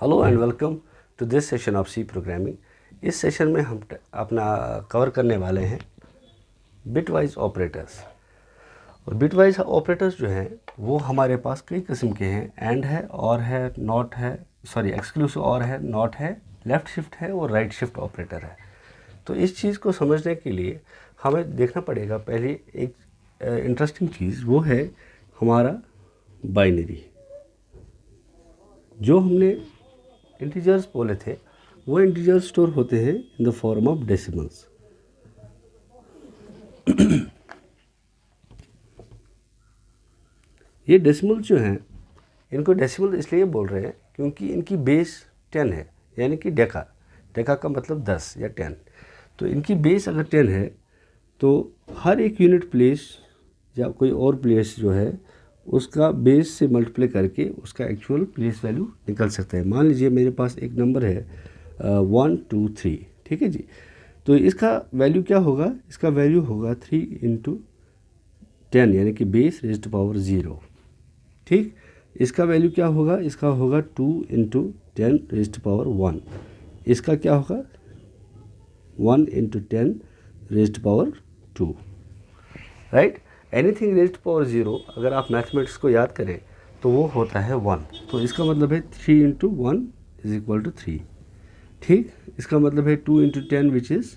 Hello and welcome to this session of C programming. इस session में हम अपना कवर करने वाले हैं बिटवाइज ऑपरेटर्स। और बिटवाइज ऑपरेटर्स जो हैं वो हमारे पास कई किस्म के हैं। एंड है, और है, नॉट है, एक्सक्लूसिव और है, नॉट है, लेफ़्ट शिफ्ट है और राइट शिफ्ट ऑपरेटर है। तो इस चीज़ को समझने के लिए हमें देखना पड़ेगा पहले एक इंटरेस्टिंग चीज़, वो है हमारा बाइनरी। जो हमने इंटीजर्स बोले थे वो इंटीजर्स स्टोर होते हैं in the form of decimals. ये डेसिमल जो हैं, इनको डेसिमल इसलिए बोल रहे हैं क्योंकि इनकी बेस 10 है, यानी कि डेका का मतलब 10 या 10। तो इनकी बेस अगर 10 है तो हर एक यूनिट प्लेस या कोई और प्लेस जो है उसका बेस से मल्टीप्लाई करके उसका एक्चुअल प्लेस वैल्यू निकल सकता है। मान लीजिए मेरे पास एक नंबर है 1 2 3, ठीक है जी। तो इसका वैल्यू क्या होगा? इसका वैल्यू होगा 3 × 10, यानी कि बेस रेज़्ड टू पावर 0, ठीक। इसका वैल्यू क्या होगा? इसका होगा 2 × 10 रेज़्ड टू पावर 1। इसका क्या होगा? 1 × 10 raised to power 2, right. Anything raised to power 0 अगर आप मैथमेटिक्स को याद करें तो वो होता है 1। तो इसका मतलब है 3 × 1 = 3, ठीक। इसका मतलब है 2 × 10 विच इज़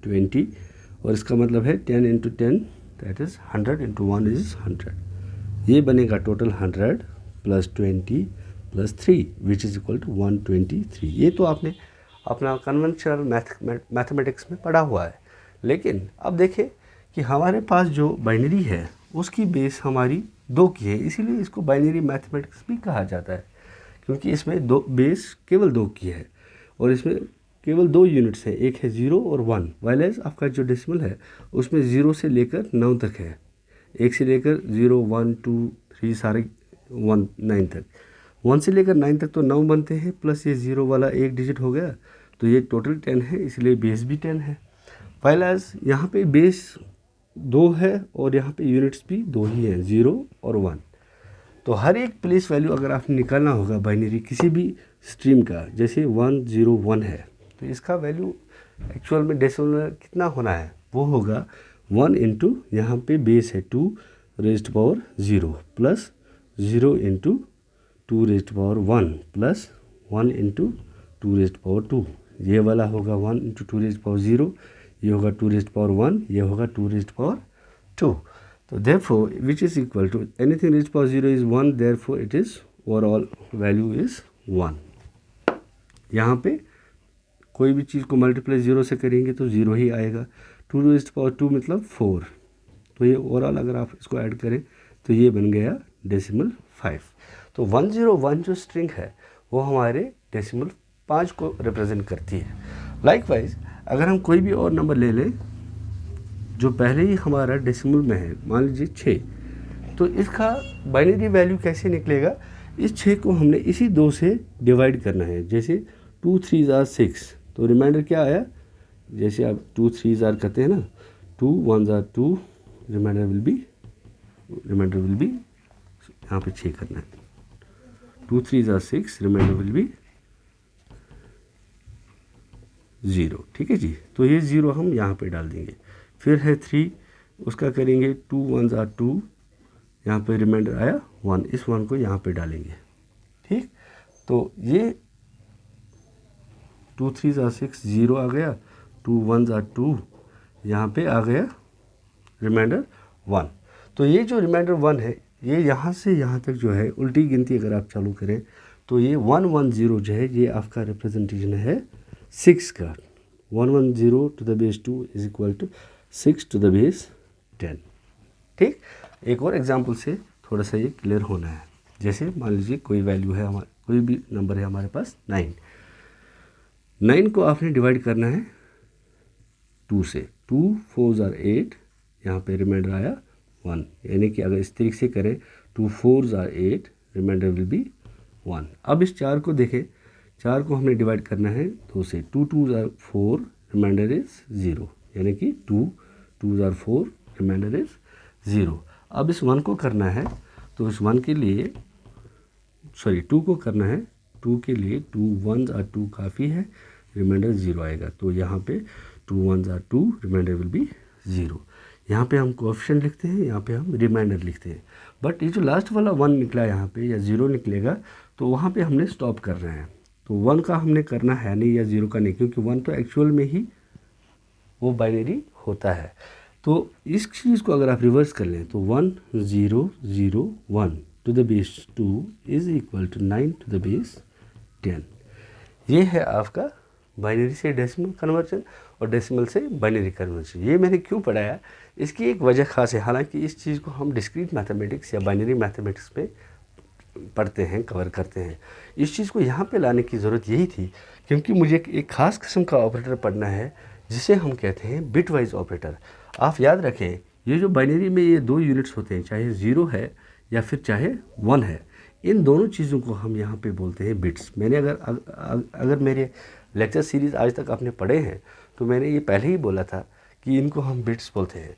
20, और इसका मतलब है 10 × 10 दैट इज़ 100 × 1 इज़ 100। ये बनेगा total 100 + 20 + 3 which is equal to 123। ये तो आपने अपना कन्वेंशनल मैथमेटिक्स में पढ़ा हुआ है। लेकिन अब देखें कि हमारे पास जो बाइनरी है उसकी बेस हमारी 2 की है, इसीलिए इसको बाइनरी मैथमेटिक्स भी कहा जाता है, क्योंकि इसमें बेस केवल 2 की है और इसमें केवल 2 यूनिट्स हैं, एक है 0 और 1। वाइलेस आपका जो डेसिमल है उसमें 0 से लेकर 9 तक है, 1 से लेकर 0 1 2 3 सारे 9 तक। 1 से लेकर 9 तक तो 9 बनते हैं, प्लस ये 0 वाला एक डिजिट हो गया, तो ये टोटल 10 है, इसलिए बेस भी 10 है। वाइलेस यहाँ पे बेस 2 है और यहाँ पे यूनिट्स भी 2 ही हैं, 0 और 1। तो हर एक प्लेस वैल्यू अगर आपने निकालना होगा बाइनरी किसी भी स्ट्रीम का, जैसे 1 0 1 है, तो इसका वैल्यू एक्चुअल में डेसिमल में कितना होना है? वो होगा 1 × यहाँ पे बेस है 2 raised to power 0 plus 0 × 2 raised to power 1 plus 1 × 2 raised to power 2। ये वाला होगा 1 × 2 रेज़्ड टू पावर 0, ये होगा 2 रेज़्ड टू पावर 1, ये होगा 2 raised to power 2। So therefore which is equal to anything raised to power 0 is 1, therefore it is overall value is 1। यहाँ पे कोई भी चीज़ को मल्टीप्लाई 0 से करेंगे तो 0 ही आएगा। 2 raised to power 2 मतलब 4, तो ये ओवरऑल अगर आप इसको ऐड करें तो ये बन गया डेसिमल 5। तो 101 जो स्ट्रिंग है वो हमारे डेसिमल 5 को रिप्रेजेंट करती है। लाइकवाइज अगर हम कोई भी और नंबर ले लें जो पहले ही हमारा डेसिमल में है, मान लीजिए 6, तो इसका बाइनरी वैल्यू कैसे निकलेगा? इस 6 को हमने इसी 2 से डिवाइड करना है। जैसे 2 3 = 6, तो रिमाइंडर क्या आया? जैसे आप 2 3 करते हैं ना, 2 1 = 2, रिमाइंडर विल बी यहाँ पे 6 करना है। 2 3 = 6, रिमाइंडर विल बी 0, ठीक है जी। तो ये 0 हम यहाँ पे डाल देंगे। फिर है 3, उसका करेंगे 2 1 = 2, यहाँ पे रिमाइंडर आया 1, इस 1 को यहाँ पे डालेंगे, ठीक। तो ये 2 3 = 6, 0 आ गया, 2 1 = 2, यहाँ पे आ गया रिमाइंडर 1। तो ये जो रिमाइंडर 1 है ये यहाँ से यहाँ तक जो है उल्टी गिनती अगर आप चालू करें तो ये 110 जो है ये आपका रिप्रेजेंटेशन है 6 का। 110 to the base 2 is equal to 6 to the base 10, ठीक। एक और एग्जांपल से थोड़ा सा ये क्लियर होना है। जैसे मान लीजिए कोई वैल्यू है हमारे, कोई भी नंबर है हमारे पास 9 को आपने डिवाइड करना है 2 से। 2 4 = 8, यहाँ पे रिमाइंडर आया 1, यानी कि अगर इस तरीके से करें 2 4 = 8, रिमाइंडर विल बी 1। अब इस 4 को देखें, 4 को हमने डिवाइड करना है 2 से। 2 2 = 4, रिमाइंडर इज़ 0, यानी कि 2 2 = 4, रिमाइंडर इज़ 0। अब इस 1 को करना है तो इस 1 के लिए 2 को करना है 2 के लिए 2 1s are 2 काफ़ी है, रिमाइंडर 0 आएगा। तो यहाँ पे 2 1s are 2, remainder will be 0। यहाँ पे हम कोएफिशिएंट लिखते हैं, यहाँ पे हम रिमाइंडर लिखते हैं। बट ये जो लास्ट वाला 1 निकला यहाँ पे या 0 निकलेगा, तो वहाँ पे हमने स्टॉप कर रहे हैं। तो 1 का हमने करना है नहीं या 0 का नहीं, क्योंकि 1 तो एक्चुअल में ही वो बाइनरी होता है। तो इस चीज़ को अगर आप रिवर्स कर लें तो 1 0 0 1 to the base 2 is equal to 9 to the base 10। ये है आपका बाइनरी से डेसिमल कन्वर्जन और डेसिमल से बाइनरी कन्वर्जन। ये मैंने क्यों पढ़ाया, इसकी एक वजह खास है। हालांकि इस चीज़ को हम डिस्क्रीट मैथमेटिक्स या बाइनरी मैथमेटिक्स में पढ़ते हैं, कवर करते हैं। इस चीज़ को यहाँ पे लाने की ज़रूरत यही थी क्योंकि मुझे एक ख़ास किस्म का ऑपरेटर पढ़ना है जिसे हम कहते हैं बिट वाइज ऑपरेटर। आप याद रखें, ये जो बाइनरी में ये 2 यूनिट्स होते हैं, चाहे 0 है या फिर चाहे 1 है, इन दोनों चीज़ों को हम यहाँ पे बोलते हैं बिट्स। मैंने अगर मेरे लेक्चर सीरीज़ आज तक आपने पढ़े हैं तो मैंने ये पहले ही बोला था कि इनको हम बिट्स बोलते हैं।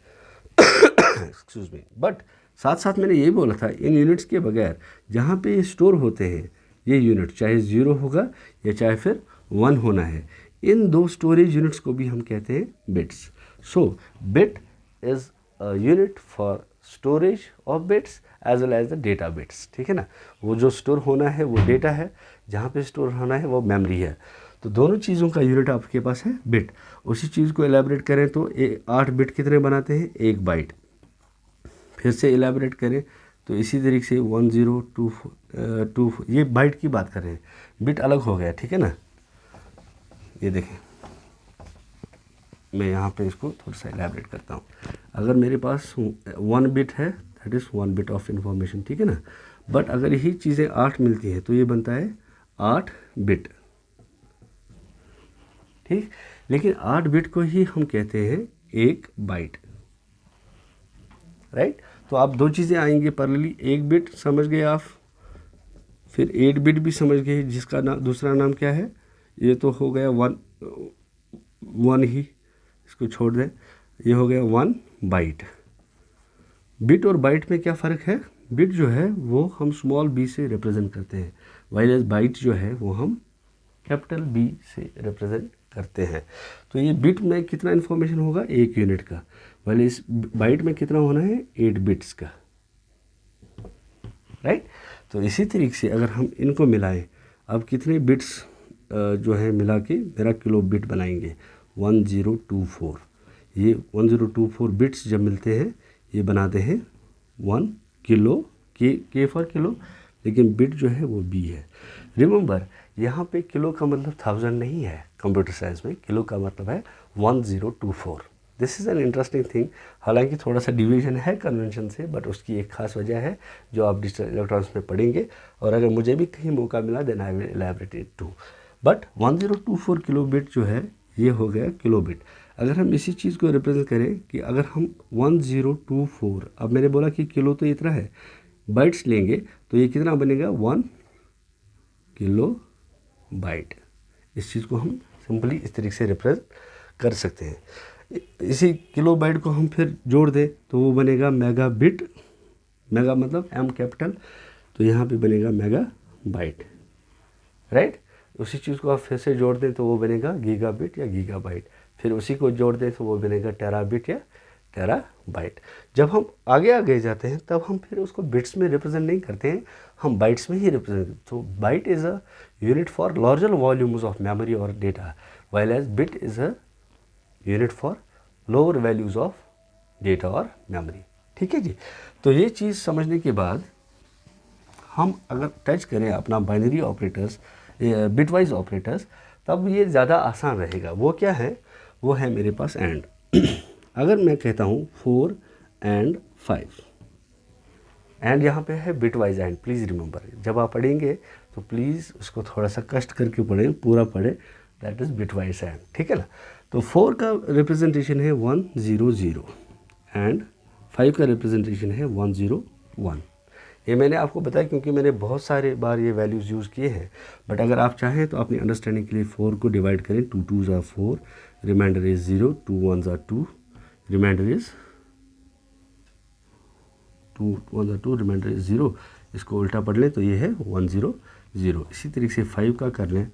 Excuse me. बट साथ साथ मैंने ये बोला था इन यूनिट्स के बगैर जहाँ पे ये स्टोर होते हैं ये यूनिट, चाहे 0 होगा या चाहे फिर 1 होना है, इन 2 स्टोरेज यूनिट्स को भी हम कहते हैं bits. So bit is a unit for storage of bits as well as the data bits. ठीक है ना, वो जो स्टोर होना है वो डेटा है, जहाँ पे स्टोर होना है वो मेमोरी है। तो दोनों चीज़ों का यूनिट आपके पास है बिट। उसी चीज़ को एलैबोरेट करें तो 8 बिट कितने बनाते हैं, 1 बाइट। फिर से एलैबोरेट करें तो इसी तरीके से 1 0 2 2, ये बाइट की बात कर रहे हैं, बिट अलग हो गया। ठीक है ना, ये देखें मैं यहाँ पे इसको थोड़ा सा एलैबोरेट करता हूँ। अगर मेरे पास 1 बिट है, that is 1 bit of information. ठीक है ना, बट अगर यही चीज़ें 8 मिलती हैं तो ये बनता है 8 बिट। ठीक, लेकिन 8 बिट को ही हम कहते हैं 1 बाइट, राइट। तो आप 2 चीज़ें आएंगी पैरेलली, 1 बिट समझ गए आप, फिर 8 बिट भी समझ गए जिसका दूसरा नाम क्या है, ये तो हो गया 1 ही, इसको छोड़ दें, ये हो गया 1 बाइट। बिट और बाइट में क्या फ़र्क है, बिट जो है वो हम स्मॉल b से रिप्रेजेंट करते हैं, वाइल बाइट जो है वो हम कैपिटल B से रिप्रेजेंट करते हैं। तो ये बिट में कितना इन्फॉर्मेशन होगा, 1 यूनिट का, वाइल इस बाइट में कितना होना है, 8 बिट्स का, राइट। तो इसी तरीके से अगर हम इनको मिलाएं, अब कितने बिट्स जो है मिला के मेरा किलो बिट बनाएंगे 1024। ये 1024 बिट्स जब मिलते हैं ये बनाते हैं 1 किलो, के फॉर किलो, लेकिन बिट जो है वो B है। रिमेंबर, यहाँ पे किलो का मतलब 1000 नहीं है, कंप्यूटर साइंस में किलो का मतलब है 1024। This is an interesting thing. हालांकि थोड़ा सा डिवीजन है कन्वेंशन से, बट उसकी एक खास वजह है जो आप डिजिटल इलेक्ट्रॉनिक्स में पढ़ेंगे, और अगर मुझे भी कहीं मौका मिला then I will elaborate it too. But 1024 kilo bit जो है ये हो गया किलो बिट। अगर हम इसी चीज़ को रिप्रेजेंट करें कि अगर हम 1024, अब मैंने बोला कि किलो तो इतना है, बाइट्स लेंगे तो ये कितना बनेगा, 1 किलो बाइट। इस चीज़ को हम सिंपली इस तरीके से रिप्रेजेंट कर सकते हैं। इसी किलो बाइट को हम फिर जोड़ दें तो वो बनेगा मेगा बिट, मेगा मतलब M कैपिटल, तो यहाँ पे बनेगा मेगा बाइट, राइट। उसी चीज़ को आप फिर से जोड़ दें तो वो बनेगा गीगा बिट या गीगा बाइट, फिर उसी को जोड़ दें तो वो बनेगा टेरा बिट या टेरा बाइट। जब हम आगे जाते हैं तब हम फिर उसको बिट्स में रिप्रेजेंट नहीं करते हैं, हम बाइट्स में ही रिप्रेजेंट। तो byte is a unit for larger volumes of memory और data, while as bit is a unit for lower values of data और मेमोरी। ठीक है जी। तो ये चीज़ समझने के बाद हम अगर टच करें अपना बाइनरी ऑपरेटर्स, बिटवाइज ऑपरेटर्स, तब ये ज़्यादा आसान रहेगा। वो क्या है, वो है मेरे पास एंड। अगर मैं कहता हूँ 4 and 5, एंड यहाँ पे है बिटवाइज एंड। प्लीज़ रिमेंबर, जब आप पढ़ेंगे तो प्लीज़ उसको थोड़ा सा कष्ट करके पढ़ें, पूरा पढ़ें, दैट इज़ बिटवाइज एंड। ठीक है ना। तो 4 का रिप्रेजेंटेशन है 1 0 0 एंड 5 का रिप्रेजेंटेशन है 1 0 1। ये मैंने आपको बताया क्योंकि मैंने बहुत सारे बार ये वैल्यूज़ यूज़ किए हैं, बट अगर आप चाहें तो अपनी अंडरस्टैंडिंग के लिए 4 को डिवाइड करें, 2 2s are 4, remainder is 0, 2 1s are 2, remainder is 2 1s are 2, remainder is 0। इसको उल्टा पढ़ लें तो ये है 1 0 0। इसी तरीके से 5 का कर लें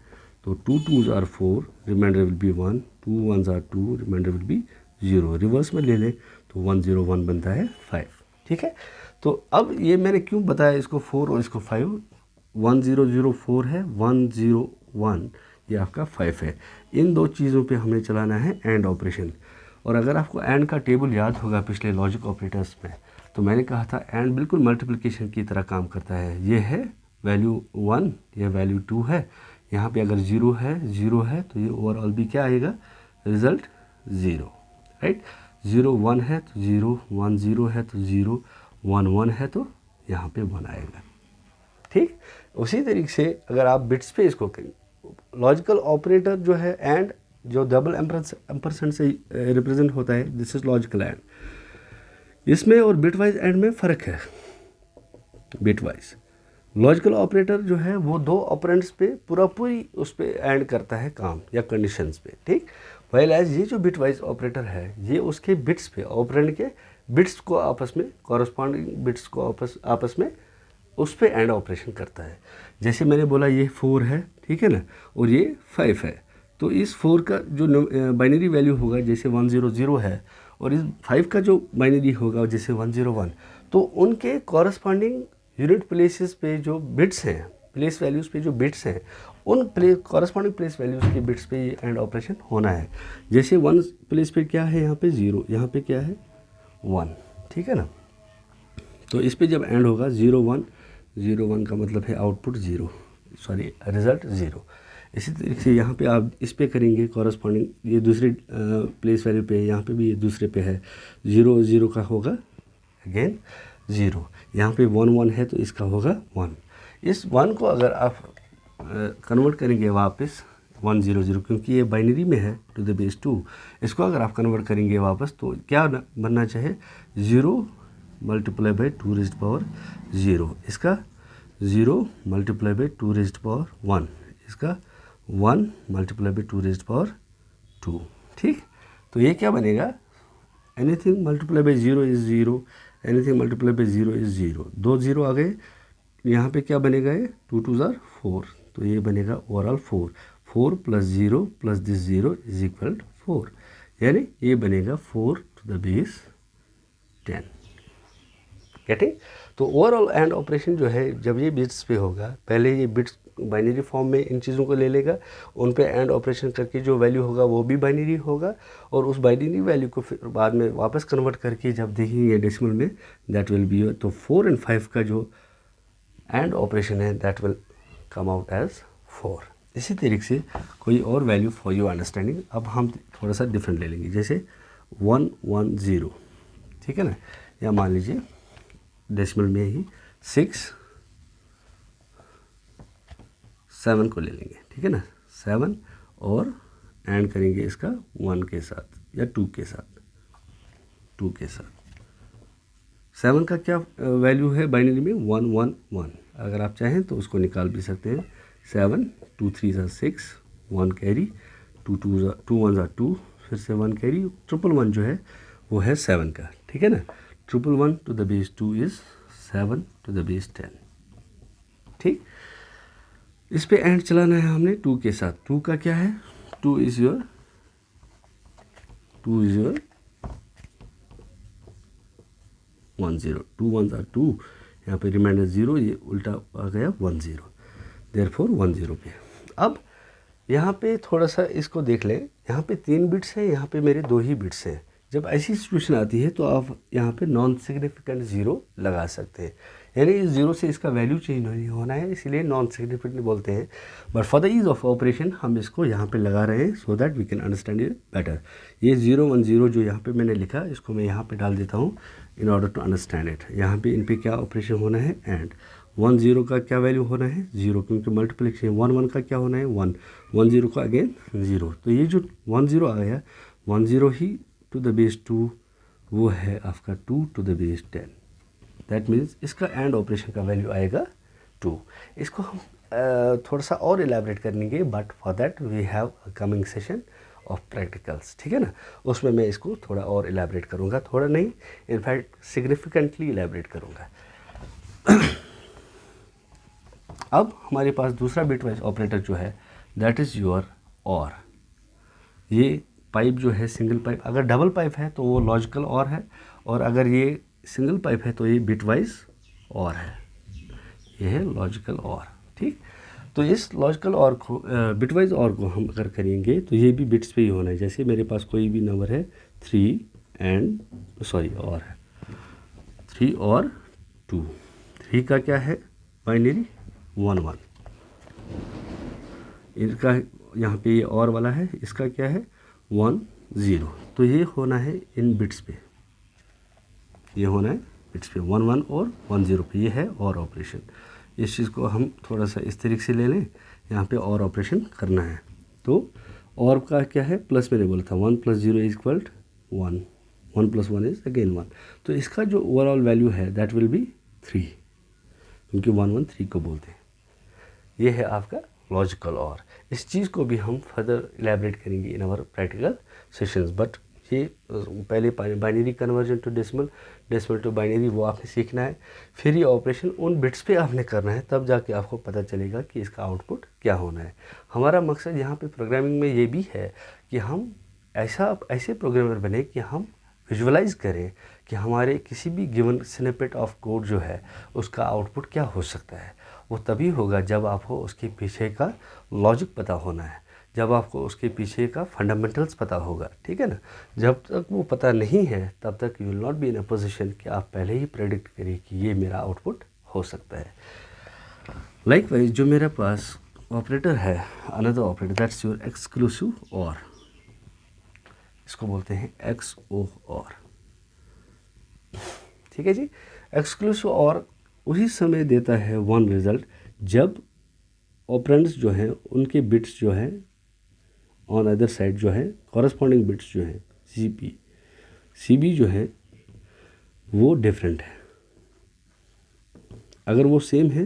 तो 2 2s are 4, remainder will be 1, 2 1s are 2, remainder will be 0। Reverse में ले लें तो 1 0 1 बनता है 5। ठीक है, तो अब ये मैंने क्यों बताया इसको 4 और इसको 5, 1 0 0 4 है, 1 0 1 ये आपका 5 है। इन दो चीज़ों पे हमें चलाना है एंड ऑपरेशन। और अगर आपको एंड का टेबल याद होगा पिछले लॉजिक ऑपरेटर्स में, तो मैंने कहा था एंड बिल्कुल मल्टीप्लिकेशन की तरह काम करता है। ये है वैल्यू 1, ये वैल्यू 2 है, यहाँ पे अगर 0 है तो ये ओवरऑल भी क्या आएगा, रिजल्ट 0, राइट। 0 1 है तो 0, 1 0 है तो 0, 1 1 है तो यहाँ पे 1 आएगा। ठीक, उसी तरीके से अगर आप बिट्स पे इसको करें, लॉजिकल ऑपरेटर जो है एंड जो डबल एम्परसेंट से रिप्रेजेंट होता है, दिस इज लॉजिकल एंड। इसमें और बिटवाइज एंड में फ़र्क है। बिटवाइज लॉजिकल ऑपरेटर जो है वो दो ऑपरेंड्स पे पूरी उस पर एंड करता है काम या कंडीशंस पे, ठीक। व्हाइल एज ये जो बिटवाइज ऑपरेटर है ये उसके बिट्स पे, ऑपरेंड के बिट्स को आपस में, कॉरस्पॉन्डिंग बिट्स को आपस में उस पर एंड ऑपरेशन करता है। जैसे मैंने बोला ये 4 है, ठीक है ना, और ये 5 है, तो इस 4 का जो बाइनरी वैल्यू होगा जैसे 1 0 0 है, और इस 5 का जो बाइनरी होगा जैसे 1 0 1, तो उनके कॉरस्पॉन्डिंग यूनिट प्लेसेस पे जो बिट्स हैं, प्लेस वैल्यूज़ पे जो बिट्स हैं, उन कॉरस्पॉन्डिंग प्लेस वैल्यूज़ के बिट्स पे ये एंड ऑपरेशन होना है। जैसे 1 प्लेस पे क्या है, यहाँ पे 0, यहाँ पे क्या है 1, ठीक है ना। तो इस पे जब एंड होगा 0 1 0 1 का मतलब है आउटपुट 0, सॉरी रिज़ल्ट 0। इसी तरीके से यहाँ पे आप इस पे करेंगे कॉरस्पॉन्डिंग, ये दूसरे प्लेस वैल्यू पे है, यहाँ पे भी ये दूसरे पे है, 0 0 का होगा अगेन 0, यहाँ पे 1 1 है तो इसका होगा 1। इस 1 को अगर आप कन्वर्ट करेंगे वापस 1 0 0, क्योंकि ये बाइनरी में है टू द बेस 2, इसको अगर आप कन्वर्ट करेंगे वापस तो क्या बनना चाहिए, 0 मल्टीप्लाई बाई 2 रेज़्ड पावर 0, इसका 0 मल्टीप्लाई बाई 2 रेज़्ड पावर 1, इसका 1 मल्टीप्लाई बाई 2 रेज़्ड पावर 2, ठीक। तो ये क्या बनेगा, anything multiply by 0 is 0, anything multiply by 0 is 0, 2 0 आ गए, यहाँ पे क्या बनेगा, ये 2 2s are 4, तो ये बनेगा overall 4 plus 0 plus this 0 is equal 4, यानी ये बनेगा 4 टू द बेस 10। गेटिंग। तो ओवरऑल एंड ऑपरेशन जो है जब ये बिट्स पे होगा, पहले ये बिट्स बाइनरी फॉर्म में इन चीज़ों को ले लेगा, उन पे एंड ऑपरेशन करके जो वैल्यू होगा वो भी बाइनरी होगा, और उस बाइनरी वैल्यू को फिर बाद में वापस कन्वर्ट करके जब देखेंगे डेसिमल में, दैट विल बी, तो 4 और 5 का जो एंड ऑपरेशन है that will come out as 4। इसी तरीके से कोई और वैल्यू फॉर योर अंडरस्टैंडिंग अब हम थोड़ा सा डिफरेंट ले लेंगे, जैसे 1 1 0, ठीक है ना, या मान लीजिए डेसिमल में ही 6 7 को ले लेंगे, ठीक है ना, 7 और एंड करेंगे इसका 1 के साथ या 2 के साथ, 2 के साथ। 7 का क्या वैल्यू है बाइनरी में, 1 1 1, अगर आप चाहें तो उसको निकाल भी सकते हैं, 7 2 3s are 6, 1 carry, 2 1s are 2, फिर से 1 कैरी, 1 1 जो है वो है 7 का, ठीक है ना, 1 1 to the base 2 is 7 to the base 10, ठीक। इस पे एंड चलाना है हमने 2 के साथ, 2 का क्या है, 2 इज़ योर 1 0, 2 1s are 2, यहाँ पे रिमाइंडर 0, ये उल्टा आ गया 1 0, देयरफॉर 1 0 पे। अब यहाँ पे थोड़ा सा इसको देख लें, यहाँ पे 3 बिट्स हैं, यहाँ पे मेरे 2 ही बिट्स हैं। जब ऐसी सिचुएशन आती है तो आप यहाँ पे नॉन सिग्निफिकेंट 0 लगा सकते हैं, यानी इस 0 से इसका वैल्यू चेंज नहीं होना है, इसलिए नॉन सिग्निफिकेंट बोलते हैं। But for the ease of operation हम इसको यहाँ पे लगा रहे हैं so that we can understand it better. ये 0 1 0 जो यहाँ पे मैंने लिखा, इसको मैं यहाँ पे डाल देता हूँ in order to understand it. यहाँ पे इन पे क्या ऑपरेशन होना है, एंड 1 0 का क्या वैल्यू होना है 0, क्योंकि मल्टीप्लिकेशन 1 1 का क्या होना है 1, 1 0 का अगेन 0, तो ये जो 1 0 आ गया 1 0 ही टू द बेस 2, वो है आपका 2 to the base 10, that means इसका एंड ऑपरेशन का वैल्यू आएगा 2। इसको हम थोड़ा सा और इलेबरेट करेंगे, but for that we have a coming session of practicals, ठीक है ना, उसमें मैं इसको थोड़ा और इलेबरेट करूँगा, थोड़ा नहीं इनफैक्ट सिग्निफिकेंटली इलेबरेट करूँगा। अब हमारे पास दूसरा बिटवाइज ऑपरेटर जो है दैट इज़ योर और। ये पाइप जो है सिंगल पाइप, अगर डबल पाइप है तो वो लॉजिकल और है, और अगर ये सिंगल पाइप है तो ये बिटवाइज और है। ये है लॉजिकल और। ठीक, तो इस लॉजिकल और को बिटवाइज और को हम अगर करेंगे तो ये भी बिट्स पे ही होना है। जैसे मेरे पास कोई भी नंबर है 3 और है 3 और 2। 3 का क्या है बाइनरी 1 1, इनका यहाँ पे ये और वाला है, इसका क्या है 1 0। तो ये होना है इन बिट्स पे, ये होना है बिट्स पे 1 1 और 1 0 पे। ये है और ऑपरेशन। इस चीज़ को हम थोड़ा सा इस तरीके से ले लें, यहाँ पे और ऑपरेशन करना है। तो और का क्या है प्लस, मैंने बोला था 1 + 0 = 1, 1 + 1 इज अगेन 1। तो इसका जो ओवरऑल वैल्यू है दैट विल बी 3, क्योंकि 1 1 3 को बोलते हैं। ये है आपका लॉजिकल और। इस चीज़ को भी हम फर्दर इलेबरेट करेंगे in our practical sessions. But ये पहले binary conversion to decimal, decimal to binary वो आपने सीखना है। फिर ये ऑपरेशन उन बिट्स पे आपने करना है, तब जाके आपको पता चलेगा कि इसका आउटपुट क्या होना है। हमारा मकसद यहाँ पे प्रोग्रामिंग में ये भी है कि हम ऐसे प्रोग्रामर बने कि हम विजुअलाइज करें कि हमारे किसी भी गिवन स्निपेट ऑफ कोड जो है उसका आउटपुट क्या हो सकता है। वो तभी होगा जब आपको उसके पीछे का लॉजिक पता होना है, जब आपको उसके पीछे का फंडामेंटल्स पता होगा। ठीक है ना। जब तक वो पता नहीं है तब तक you will not be in a position कि आप पहले ही प्रेडिक्ट करें कि ये मेरा आउटपुट हो सकता है। लाइकवाइज जो मेरे पास ऑपरेटर है, another operator that's your exclusive और, इसको बोलते हैं XO और। ठीक है जी। एक्सक्लूसिव और उसी समय देता है 1 रिजल्ट जब ऑपरेंड्स जो हैं उनके बिट्स जो हैं ऑन अदर साइड जो है कॉरस्पॉन्डिंग बिट्स जो हैं CB जो है वो डिफरेंट है। अगर वो सेम है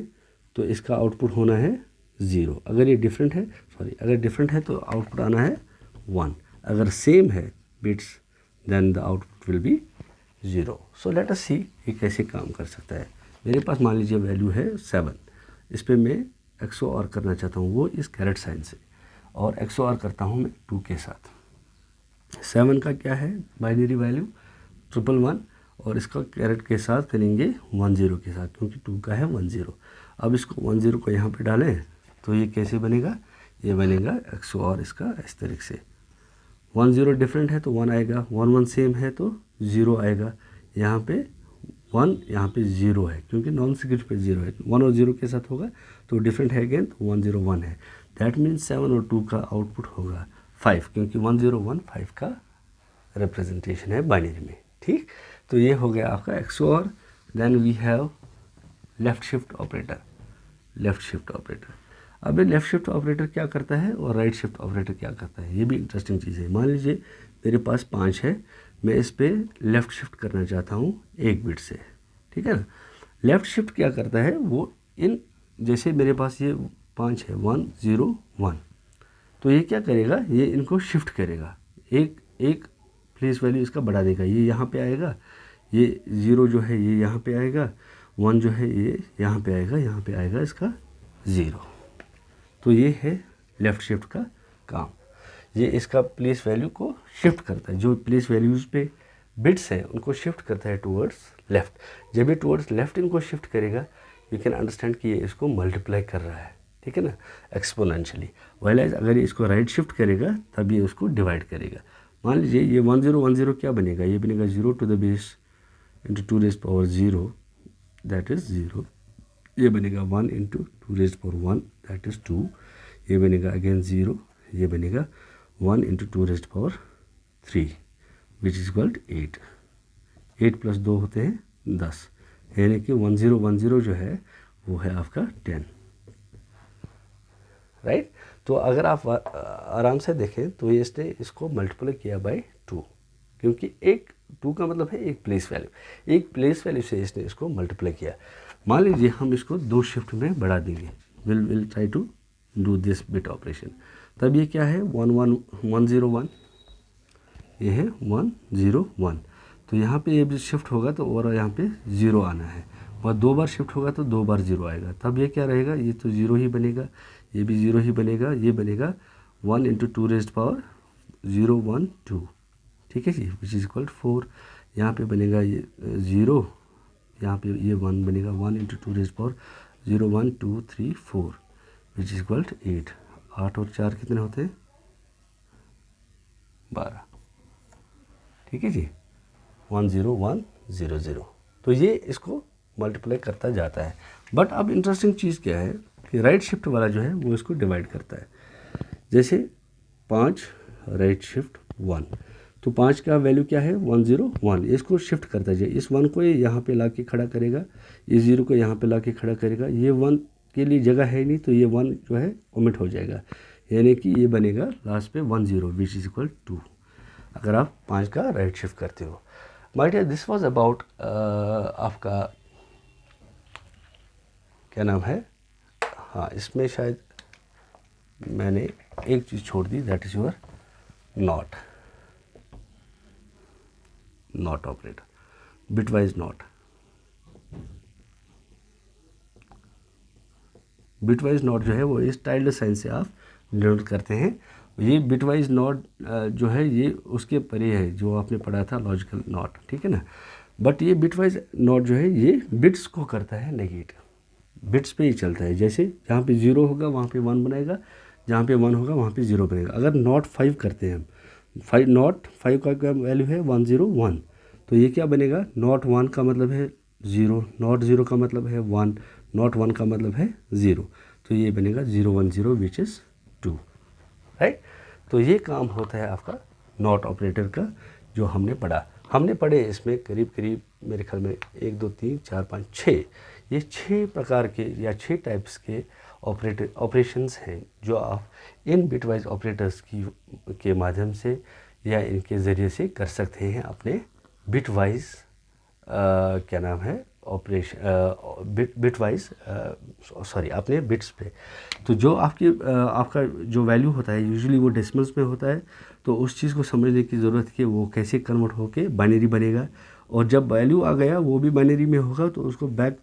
तो इसका आउटपुट होना है 0। अगर ये डिफरेंट है, अगर डिफरेंट है तो आउटपुट आना है 1। अगर सेम है bits then the output will be 0। So let us see ये कैसे काम कर सकता है। मेरे पास मान लीजिए वैल्यू है 7, इस पर मैं XOR करना चाहता हूँ वो इस कैरेट साइन से, और XOR करता हूँ मैं 2 के साथ। 7 का क्या है बाइनरी वैल्यू 111, और इसका कैरेट के साथ करेंगे 1 0 के साथ, क्योंकि 2 का है 1 0। अब इसको 1 0 को यहाँ पे डालें तो ये कैसे बनेगा, ये बनेगा XOR इसका इस तरीके से। 1 0 डिफरेंट है तो 1 आएगा, 1 1 सेम है तो 0 आएगा। यहाँ पे 1, यहाँ पे 0 है क्योंकि नॉन सीक्रेट पे 0 है। 1 और 0 के साथ होगा तो डिफरेंट है अगेन, तो 1 0 1 है। दैट मीन्स 7 और 2 का आउटपुट होगा 5, क्योंकि 1 0 1 5 का रिप्रेजेंटेशन है बाइनरी में। ठीक, तो ये हो गया आपका XOR। Then we have left shift operator. अब ये लेफ़्ट शिफ्ट ऑपरेटर क्या करता है और राइट शिफ्ट ऑपरेटर क्या करता है, ये भी इंटरेस्टिंग चीज़ है। मान लीजिए मेरे पास 5 है, मैं इस पर लेफ़्ट शिफ्ट करना चाहता हूँ 1 बिट से। ठीक है ना। लेफ़्ट शिफ्ट क्या करता है वो इन, जैसे मेरे पास ये 5 है 1 0 1, तो ये क्या करेगा, ये इनको शिफ्ट करेगा, एक प्लेस वैल्यू इसका बढ़ा देगा। ये यहाँ पे आएगा, ये 0 जो है ये यहाँ पे आएगा, 1 जो है ये यहाँ पे आएगा, यहाँ पे आएगा इसका 0। तो ये है लेफ़्ट शिफ्ट का काम। ये इसका प्लेस वैल्यू को शिफ्ट करता है, जो प्लेस वैल्यूज़ पे बिट्स हैं उनको शिफ्ट करता है टूवर्ड्स लेफ़्ट। जब ये टूवर्ड्स लेफ़्ट इनको शिफ्ट करेगा, यू कैन अंडरस्टैंड कि ये इसको मल्टीप्लाई कर रहा है। ठीक है ना, एक्सपोनेंशियली। वाइल अगर ये इसको राइट शिफ्ट करेगा तब ये उसको डिवाइड करेगा। मान लीजिए ये 1 0 1 0 क्या बनेगा, ये बनेगा 0 to the base into 2 raise power 0, that is 0। ये बनेगा 1 into 2 raise power 1, that is 2। ये बनेगा अगेन 0, ये बनेगा 1 into 2 raise power 3 which is equal 8। 8 + 2 होते हैं 10, यानी कि 1 0 1 0 जो है वो है आपका 10। राइट। तो अगर आप आराम से देखें तो ये इसने इसको मल्टीप्लाई किया बाय 2, क्योंकि 2 का मतलब है एक प्लेस वैल्यू से इसने इसको मल्टीप्लाई किया। मान लीजिए हम इसको 2 शिफ्ट में बढ़ा देंगे, will try to do this bit operation. तब ये क्या है 1 1 1 0 1, ये है 1 0 1। तो यहाँ पे ये भी शिफ्ट होगा तो और यहाँ पे 0 आना है। वह 2 बार शिफ्ट होगा तो 2 बार 0 आएगा, तब ये क्या रहेगा, ये तो 0 ही बनेगा, ये भी 0 ही बनेगा, ये बनेगा 1 × 2 raised power 0 1 2, ठीक है जी, विच इज़ इक्वल 4। यहाँ पे बनेगा ये 0, यहाँ पे ये 1 बनेगा, 1 × 2 raised power 0 1 2 3 4 which is equal 8। 8 और 4 कितने होते हैं, 12, ठीक है जी, 1 0 1 0 0। तो ये इसको मल्टीप्लाई करता जाता है। बट अब इंटरेस्टिंग चीज़ क्या है कि राइट शिफ्ट वाला जो है वो इसको डिवाइड करता है। जैसे 5 राइट शिफ्ट 1, तो 5 का वैल्यू क्या है 1 0 1, इसको शिफ्ट करता है। इस 1 को ये यहाँ पे ला के खड़ा करेगा, इस 0 को यहाँ पे ला के खड़ा करेगा, ये 1 के लिए जगह है नहीं तो ये 1 जो है ओमिट हो जाएगा, यानी कि ये बनेगा लास्ट पे 1 0 विच इज़ इक्वल 2, अगर आप 5 का राइट शिफ्ट करते हो। My dear, this was about आपका क्या नाम है, हाँ इसमें शायद मैंने एक चीज़ छोड़ दी, that is your not operator, bitwise not. Bitwise not जो है वो इस टाइल्ड साइन से आप डिनोट करते हैं। ये बिटवाइज नॉट जो है ये उसके परे है जो आपने पढ़ा था लॉजिकल नॉट, ठीक है ना। बट ये बिटवाइज नॉट जो है ये बिट्स को करता है नेगेट, बिट्स पे ही चलता है। जैसे जहाँ पे 0 होगा वहाँ पे 1 बनाएगा, जहाँ पे 1 होगा वहाँ पे 0 बनेगा। अगर नॉट 5 करते हैं हम, नॉट 5 का क्या वैल्यू है 1 0 1, तो ये क्या बनेगा, नॉट 1 का मतलब है 0, नॉट 0 का मतलब है 1, नॉट 1 का मतलब है 0, तो ये बनेगा 0 1 0 विच इज़ 2, राइट। तो ये काम होता है आपका नॉट ऑपरेटर का जो हमने पढ़े इसमें करीब करीब मेरे ख्याल में 1 2 3 4 5 6, ये 6 प्रकार के या 6 टाइप्स के ऑपरेशंस हैं जो आप इन बिटवाइज ऑपरेटर्स के माध्यम से या इनके ज़रिए से कर सकते हैं अपने बिटवाइज क्या नाम है ऑपरेशन, बिटवाइज सॉरी अपने बिट्स पे। तो जो आपका जो वैल्यू होता है यूजुअली वो डेसिमल्स में होता है, तो उस चीज़ को समझने की ज़रूरत है कि वो कैसे कन्वर्ट होके बाइनरी बनेगा, और जब वैल्यू आ गया वो भी बाइनरी में होगा तो उसको बैक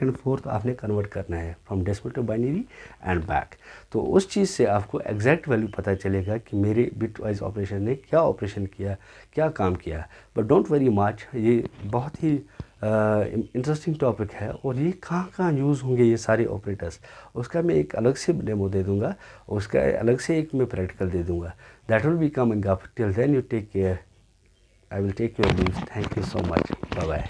एंड फोर्थ आपने कन्वर्ट करना है from decimal to binary and back. तो उस चीज़ से आपको एग्जैक्ट वैल्यू पता चलेगा कि मेरे बिटवाइज ऑपरेशन ने क्या ऑपरेशन किया, क्या काम किया। बट डोंट वरी मच, ये बहुत ही इंटरेस्टिंग टॉपिक है, और ये कहाँ यूज़ होंगे ये सारे ऑपरेटर्स, उसका मैं एक अलग से डेमो दे दूँगा, उसका अलग से एक मैं प्रैक्टिकल दे दूँगा। That will be coming up. Till then you take care, I will take your leave. Thank you so much, bye bye.